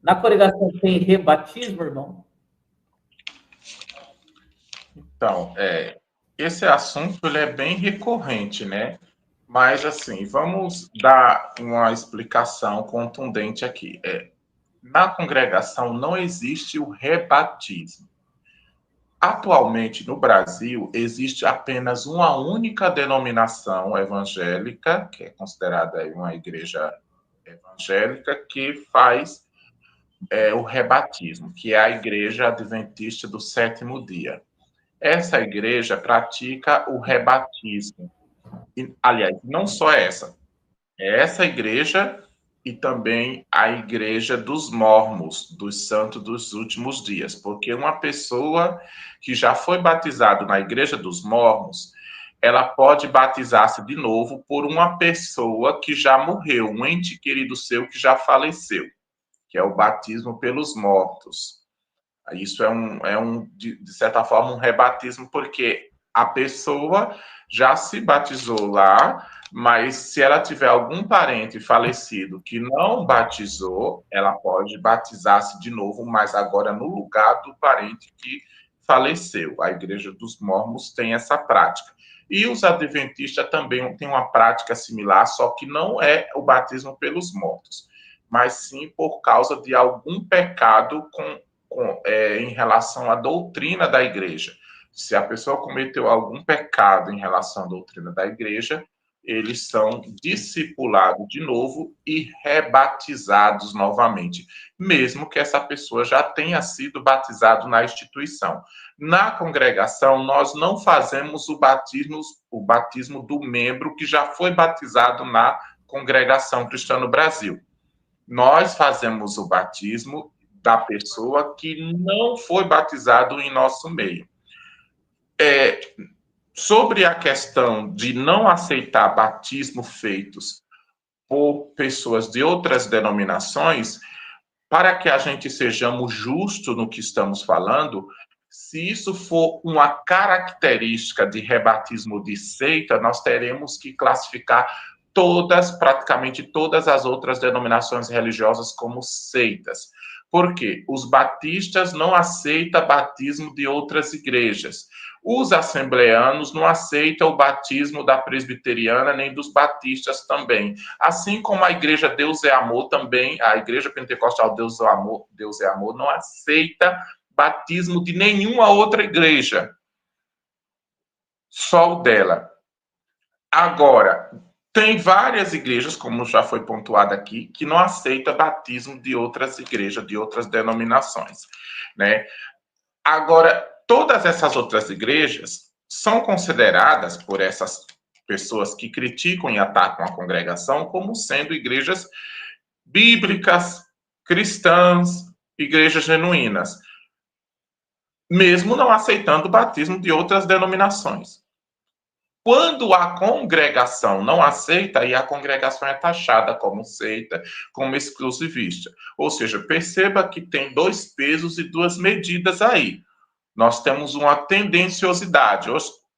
Na congregação tem rebatismo, irmão? Então, esse assunto ele é bem recorrente, né? Mas, assim, vamos dar uma explicação contundente aqui. Na congregação não existe o rebatismo. Atualmente, no Brasil, existe apenas uma única denominação evangélica, que é considerada uma igreja evangélica, que faz o rebatismo, que é a Igreja Adventista do Sétimo Dia. Essa igreja pratica o rebatismo. Aliás, não só essa. É essa igreja e também a igreja dos mormons, dos santos dos últimos dias. Porque uma pessoa que já foi batizada na igreja dos mormons, ela pode batizar-se de novo por uma pessoa que já morreu, um ente querido seu que já faleceu, que é o batismo pelos mortos. Isso de certa forma, um rebatismo, porque a pessoa já se batizou lá, mas se ela tiver algum parente falecido que não batizou, ela pode batizar-se de novo, mas agora no lugar do parente que faleceu. A Igreja dos Mormons tem essa prática. E os adventistas também têm uma prática similar, só que não é o batismo pelos mortos, mas sim por causa de algum pecado em relação à doutrina da igreja. Se a pessoa cometeu algum pecado em relação à doutrina da igreja, eles são discipulados de novo e rebatizados novamente, mesmo que essa pessoa já tenha sido batizado na instituição. Na congregação, nós não fazemos o batismo do membro que já foi batizado na congregação cristã no Brasil. Nós fazemos o batismo da pessoa que não foi batizado em nosso meio. Sobre a questão de não aceitar batismo feitos por pessoas de outras denominações, para que a gente sejamos justos no que estamos falando, se isso for uma característica de rebatismo de seita, nós teremos que classificar praticamente todas as outras denominações religiosas como seitas. Por quê? Os batistas não aceitam batismo de outras igrejas. Os assembleanos não aceitam o batismo da presbiteriana nem dos batistas também. Assim como a igreja Deus é Amor também, a igreja pentecostal Deus é Amor não aceita batismo de nenhuma outra igreja. Só o dela. Agora, tem várias igrejas, como já foi pontuado aqui, que não aceita batismo de outras igrejas, de outras denominações, né? Agora, todas essas outras igrejas são consideradas por essas pessoas que criticam e atacam a congregação como sendo igrejas bíblicas, cristãs, igrejas genuínas, mesmo não aceitando o batismo de outras denominações. Quando a congregação não aceita, aí a congregação é taxada como seita, como exclusivista. Ou seja, perceba que tem dois pesos e duas medidas aí. Nós temos uma tendenciosidade. O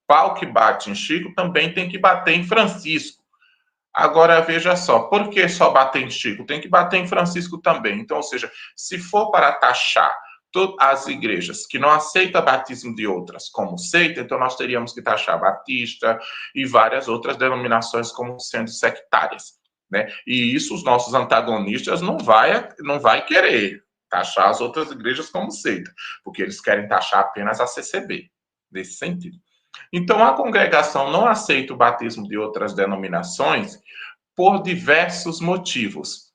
pau que bate em Chico também tem que bater em Francisco. Agora, veja só, por que só bater em Chico? Tem que bater em Francisco também. Então, ou seja, se for para taxar as igrejas que não aceitam batismo de outras como seita, então nós teríamos que taxar Batista e várias outras denominações como sendo sectárias, né? E isso os nossos antagonistas não vai querer taxar as outras igrejas como seita, porque eles querem taxar apenas a CCB, nesse sentido. Então, a congregação não aceita o batismo de outras denominações por diversos motivos.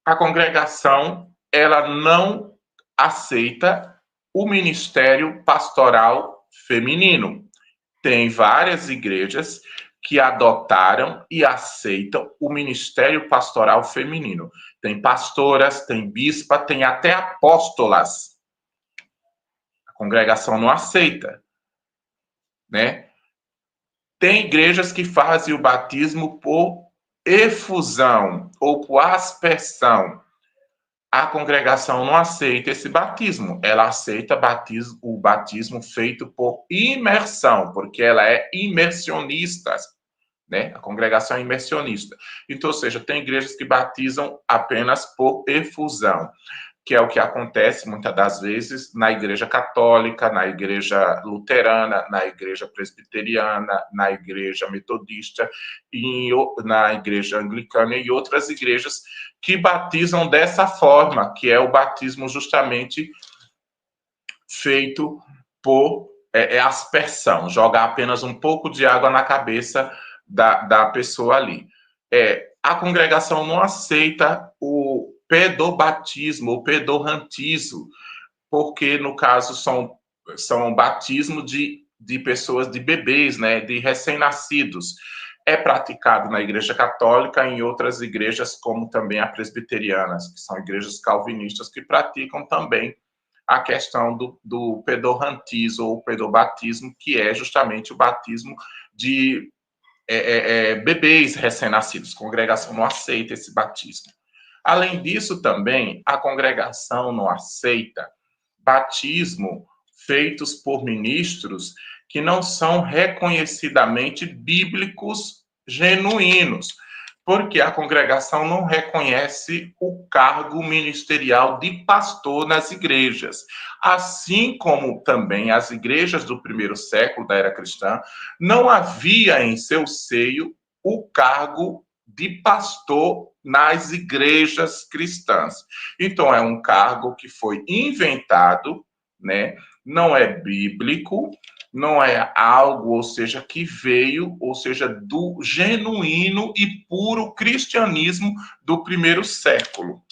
A congregação, ela não aceita o ministério pastoral feminino. Tem várias igrejas que adotaram e aceitam o ministério pastoral feminino. Tem pastoras, tem bispa, tem até apóstolas. A congregação não aceita, né? Tem igrejas que fazem o batismo por efusão ou por aspersão. A congregação não aceita esse batismo. Ela aceita o batismo feito por imersão, porque ela é imersionista. né? A congregação é imersionista. Então, ou seja, tem igrejas que batizam apenas por efusão, que é o que acontece muitas das vezes na igreja católica, na igreja luterana, na igreja presbiteriana, na igreja metodista, e na igreja anglicana e outras igrejas que batizam dessa forma, que é o batismo justamente feito por aspersão, jogar apenas um pouco de água na cabeça da pessoa ali. A congregação não aceita o pedobatismo, o pedorrantismo, porque, no caso, são batismo de pessoas, de bebês, né, de recém-nascidos. É praticado na Igreja Católica e em outras igrejas, como também a presbiteriana, que são igrejas calvinistas, que praticam também a questão do pedorrantismo ou pedobatismo, que é justamente o batismo de bebês recém-nascidos. A congregação não aceita esse batismo. Além disso, também, a congregação não aceita batismo feitos por ministros que não são reconhecidamente bíblicos genuínos, porque a congregação não reconhece o cargo ministerial de pastor nas igrejas. Assim como também as igrejas do primeiro século da era cristã, não havia em seu seio o cargo de pastor nas igrejas cristãs. Então, é um cargo que foi inventado, né? Não é bíblico, não é algo, ou seja, que veio, ou seja, do genuíno e puro cristianismo do primeiro século.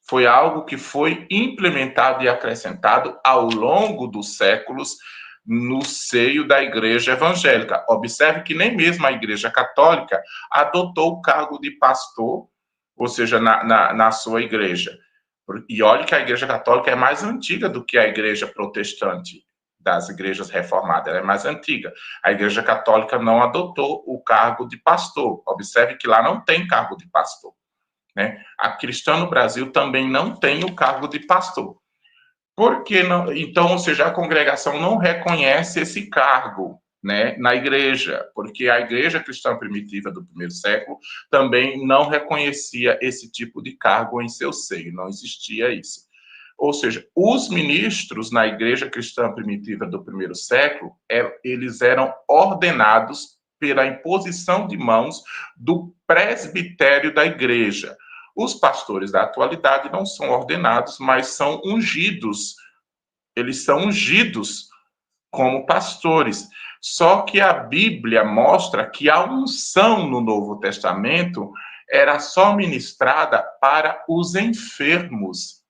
Foi algo que foi implementado e acrescentado ao longo dos séculos no seio da igreja evangélica. Observe que nem mesmo a igreja católica adotou o cargo de pastor, ou seja, na sua igreja. E olhe que a igreja católica é mais antiga do que a igreja protestante das igrejas reformadas, ela é mais antiga. A igreja católica não adotou o cargo de pastor. Observe que lá não tem cargo de pastor, né? A cristã no Brasil também não tem o cargo de pastor. Por que não? Então, ou seja, a congregação não reconhece esse cargo, né, na igreja, porque a igreja cristã primitiva do primeiro século também não reconhecia esse tipo de cargo em seu seio, não existia isso. Ou seja, os ministros na igreja cristã primitiva do primeiro século, eles eram ordenados pela imposição de mãos do presbitério da igreja. Os pastores da atualidade não são ordenados, mas são ungidos. Eles são ungidos como pastores. Só que a Bíblia mostra que a unção no Novo Testamento era só ministrada para os enfermos,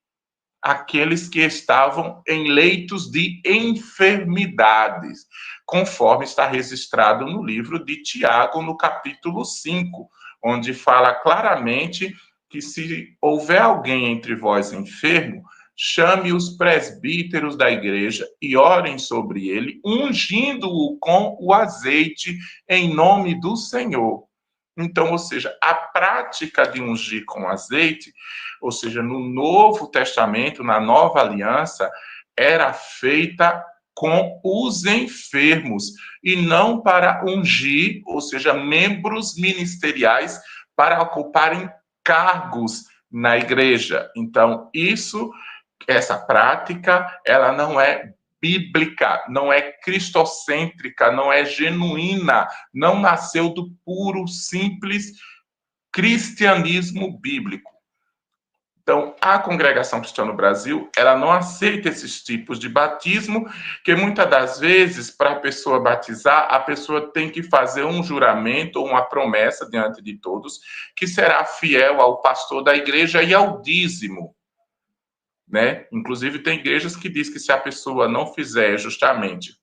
aqueles que estavam em leitos de enfermidades, conforme está registrado no livro de Tiago, no capítulo 5, onde fala claramente que se houver alguém entre vós enfermo, chame os presbíteros da igreja e orem sobre ele, ungindo-o com o azeite em nome do Senhor. Então, ou seja, a prática de ungir com azeite, ou seja, no Novo Testamento, na Nova Aliança, era feita com os enfermos e não para ungir, ou seja, membros ministeriais para ocuparem cargos na igreja. Então, essa prática, ela não é bíblica, não é cristocêntrica, não é genuína, não nasceu do puro, simples cristianismo bíblico. Então, a congregação cristã no Brasil, ela não aceita esses tipos de batismo, que muitas das vezes, para a pessoa batizar, a pessoa tem que fazer um juramento ou uma promessa diante de todos, que será fiel ao pastor da igreja e ao dízimo, né? Inclusive, tem igrejas que diz que se a pessoa não fizer justamente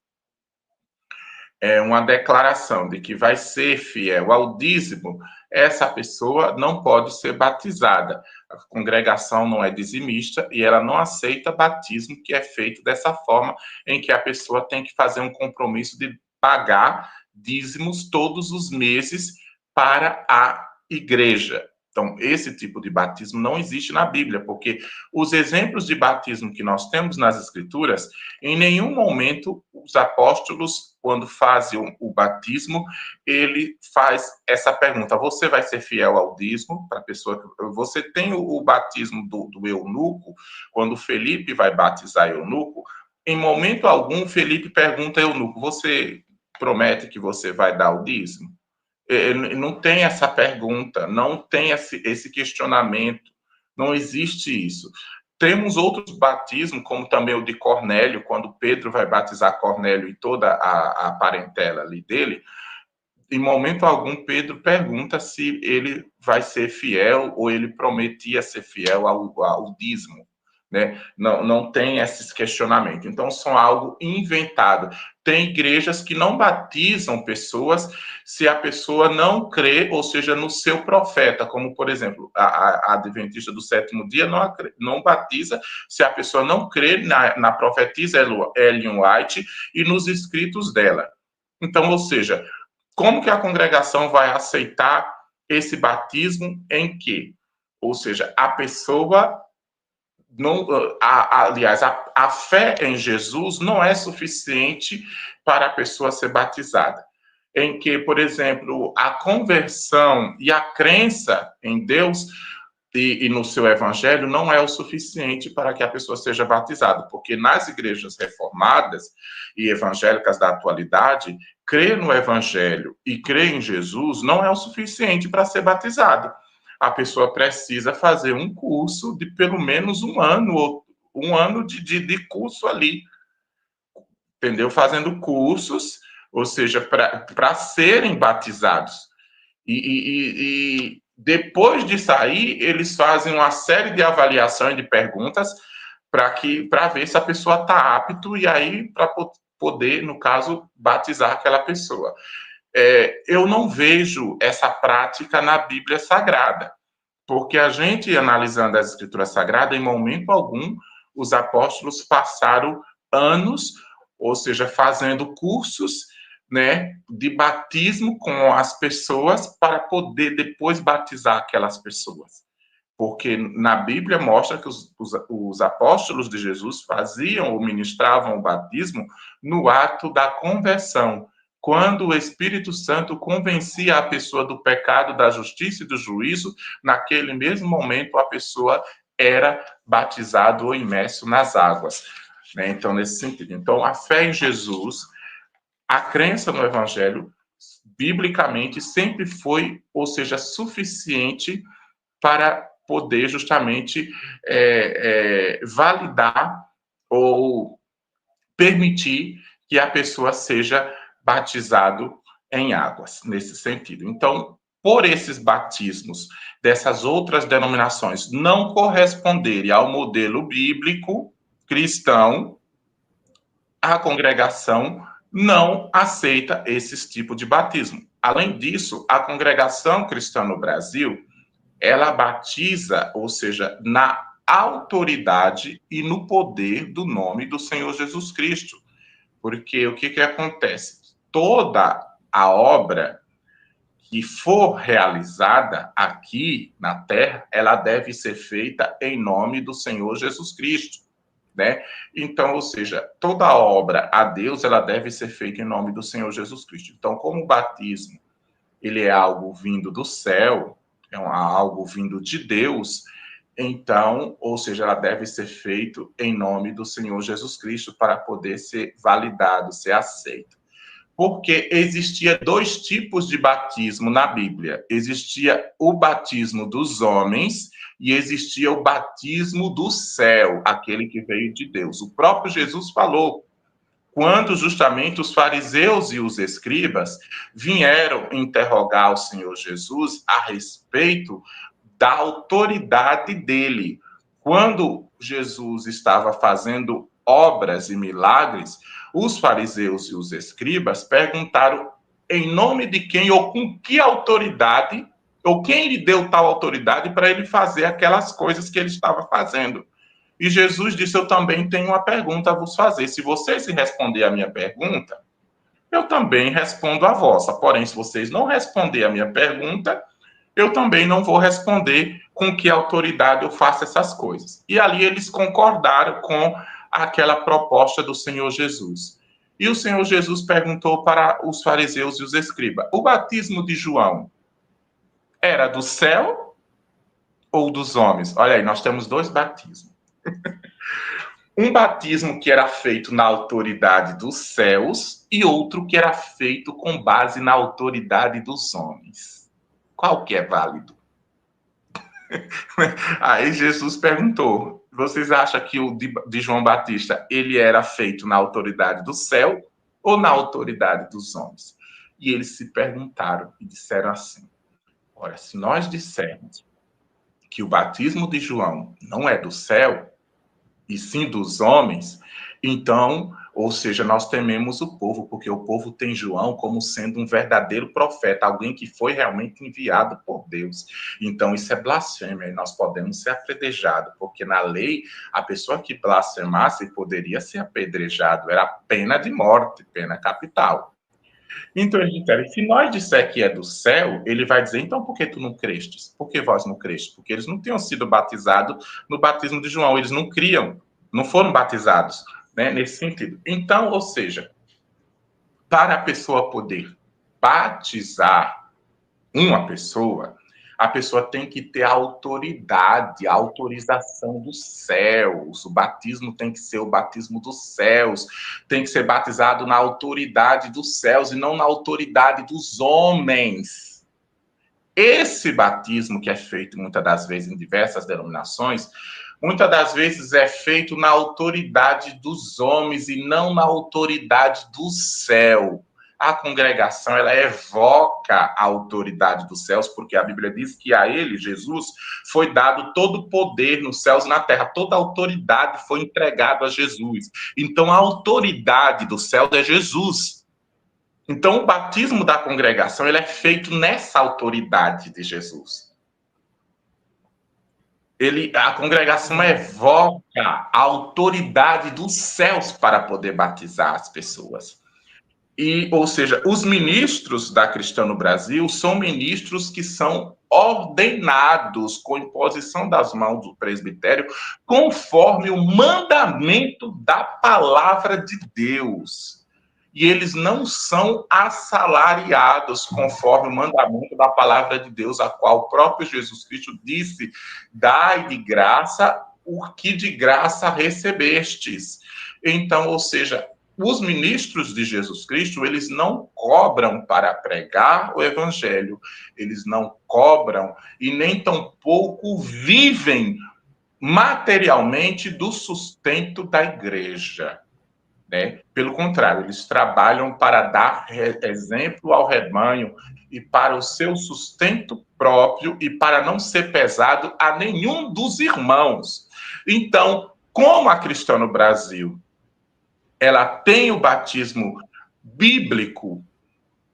uma declaração de que vai ser fiel ao dízimo, essa pessoa não pode ser batizada. A congregação não é dizimista e ela não aceita batismo que é feito dessa forma, em que a pessoa tem que fazer um compromisso de pagar dízimos todos os meses para a igreja. Então, esse tipo de batismo não existe na Bíblia, porque os exemplos de batismo que nós temos nas Escrituras, em nenhum momento os apóstolos, quando fazem o batismo, ele faz essa pergunta: você vai ser fiel ao dízimo? Para a pessoa, você tem o batismo do eunuco, quando Felipe vai batizar eunuco, em momento algum Felipe pergunta ao eunuco: você promete que você vai dar o dízimo? Não tem essa pergunta, não tem esse questionamento, não existe isso. Temos outros batismos, como também o de Cornélio, quando Pedro vai batizar Cornélio e toda a parentela ali dele, em momento algum Pedro pergunta se ele vai ser fiel ou ele prometia ser fiel ao dízimo. Né? Não tem esses questionamentos. Então, são algo inventado. Tem igrejas que não batizam pessoas se a pessoa não crê, ou seja, no seu profeta, como, por exemplo, a Adventista do Sétimo Dia não batiza se a pessoa não crê na profetisa Ellen White e nos escritos dela. Então, ou seja, como que a congregação vai aceitar esse batismo em que? Ou seja, a pessoa não, aliás, a fé em Jesus não é suficiente para a pessoa ser batizada. Em que, por exemplo, a conversão e a crença em Deus e no seu evangelho não é o suficiente para que a pessoa seja batizada, porque nas igrejas reformadas e evangélicas da atualidade, crer no evangelho e crer em Jesus não é o suficiente para ser batizado. A pessoa precisa fazer um curso de pelo menos um ano de curso ali, entendeu? Fazendo cursos, ou seja, para serem batizados. E depois de sair, eles fazem uma série de avaliações de perguntas para ver se a pessoa está apto e aí para poder, no caso, batizar aquela pessoa. Eu não vejo essa prática na Bíblia Sagrada, porque a gente, analisando as Escrituras Sagradas, em momento algum, os apóstolos passaram anos, ou seja, fazendo cursos, né, de batismo com as pessoas para poder depois batizar aquelas pessoas. Porque na Bíblia mostra que os apóstolos de Jesus faziam ou ministravam o batismo no ato da conversão, quando o Espírito Santo convencia a pessoa do pecado, da justiça e do juízo, naquele mesmo momento a pessoa era batizada ou imerso nas águas. Né? Então, nesse sentido. Então, a fé em Jesus, a crença no Evangelho, biblicamente, sempre foi, ou seja, suficiente para poder justamente validar ou permitir que a pessoa seja batizado em águas, nesse sentido. Então, por esses batismos dessas outras denominações não corresponderem ao modelo bíblico cristão, a congregação não aceita esse tipo de batismo. Além disso, a congregação cristã no Brasil, ela batiza, ou seja, na autoridade e no poder do nome do Senhor Jesus Cristo. Porque o que acontece? Toda a obra que for realizada aqui na Terra, ela deve ser feita em nome do Senhor Jesus Cristo, né? Então, ou seja, toda obra a Deus, ela deve ser feita em nome do Senhor Jesus Cristo. Então, como o batismo, ele é algo vindo do céu, é algo vindo de Deus, então, ou seja, ela deve ser feito em nome do Senhor Jesus Cristo para poder ser validado, ser aceito. Porque existia dois tipos de batismo na Bíblia. Existia o batismo dos homens e existia o batismo do céu, aquele que veio de Deus. O próprio Jesus falou, quando justamente os fariseus e os escribas vieram interrogar o Senhor Jesus a respeito da autoridade dele. Quando Jesus estava fazendo obras e milagres, os fariseus e os escribas perguntaram em nome de quem ou com que autoridade, ou quem lhe deu tal autoridade para ele fazer aquelas coisas que ele estava fazendo. E Jesus disse, eu também tenho uma pergunta a vos fazer. Se vocês responder a minha pergunta, eu também respondo a vossa. Porém, se vocês não responder a minha pergunta, eu também não vou responder com que autoridade eu faço essas coisas. E ali eles concordaram com aquela proposta do Senhor Jesus. E o Senhor Jesus perguntou para os fariseus e os escribas: o batismo de João era do céu ou dos homens? Olha aí, nós temos dois batismos. Um batismo que era feito na autoridade dos céus e outro que era feito com base na autoridade dos homens. Qual que é válido? Aí Jesus perguntou: vocês acham que o de João Batista ele era feito na autoridade do céu ou na autoridade dos homens? E eles se perguntaram e disseram assim: olha, se nós dissermos que o batismo de João não é do céu, e sim dos homens, então, ou seja, nós tememos o povo, porque o povo tem João como sendo um verdadeiro profeta, alguém que foi realmente enviado por Deus. Então, isso é blasfêmia, e nós podemos ser apedrejados, porque na lei, a pessoa que blasfemasse poderia ser apedrejado, era pena de morte, pena capital. Então eles disseram: se nós disser que é do céu, ele vai dizer: então por que tu não crestes? Por que vós não crestes? Porque eles não tinham sido batizados no batismo de João, eles não criam, não foram batizados, né, nesse sentido. Então, ou seja, para a pessoa poder batizar uma pessoa, a pessoa tem que ter a autoridade, a autorização dos céus. O batismo tem que ser o batismo dos céus. Tem que ser batizado na autoridade dos céus e não na autoridade dos homens. Esse batismo que é feito muitas das vezes em diversas denominações, muitas das vezes é feito na autoridade dos homens e não na autoridade do céu. A congregação, ela evoca a autoridade dos céus, porque a Bíblia diz que a ele, Jesus, foi dado todo o poder nos céus e na terra, toda a autoridade foi entregada a Jesus. Então, a autoridade do céu é Jesus. Então, o batismo da congregação, ele é feito nessa autoridade de Jesus. A congregação evoca a autoridade dos céus para poder batizar as pessoas. Ou seja, os ministros da Cristã no Brasil são ministros que são ordenados com imposição das mãos do presbitério, conforme o mandamento da palavra de Deus. E eles não são assalariados conforme o mandamento da palavra de Deus, a qual o próprio Jesus Cristo disse: dai de graça o que de graça recebestes. Então, ou seja, os ministros de Jesus Cristo, eles não cobram para pregar o evangelho, eles não cobram e nem tampouco vivem materialmente do sustento da igreja. Né? Pelo contrário, eles trabalham para dar exemplo ao rebanho e para o seu sustento próprio e para não ser pesado a nenhum dos irmãos. Então, como a Cristã no Brasil, ela tem o batismo bíblico,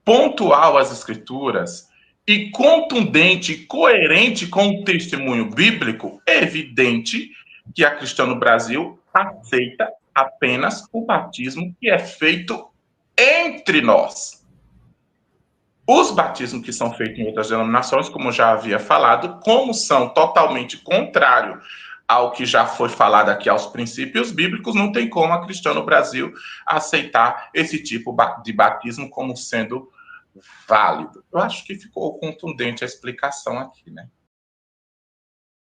pontual às Escrituras, e contundente, coerente com o testemunho bíblico, é evidente que a Cristã no Brasil aceita apenas o batismo que é feito entre nós. Os batismos que são feitos em outras denominações, como já havia falado, como são totalmente contrários ao que já foi falado aqui, aos princípios bíblicos, não tem como a Cristã no Brasil aceitar esse tipo de batismo como sendo válido. Eu acho que ficou contundente a explicação aqui, né?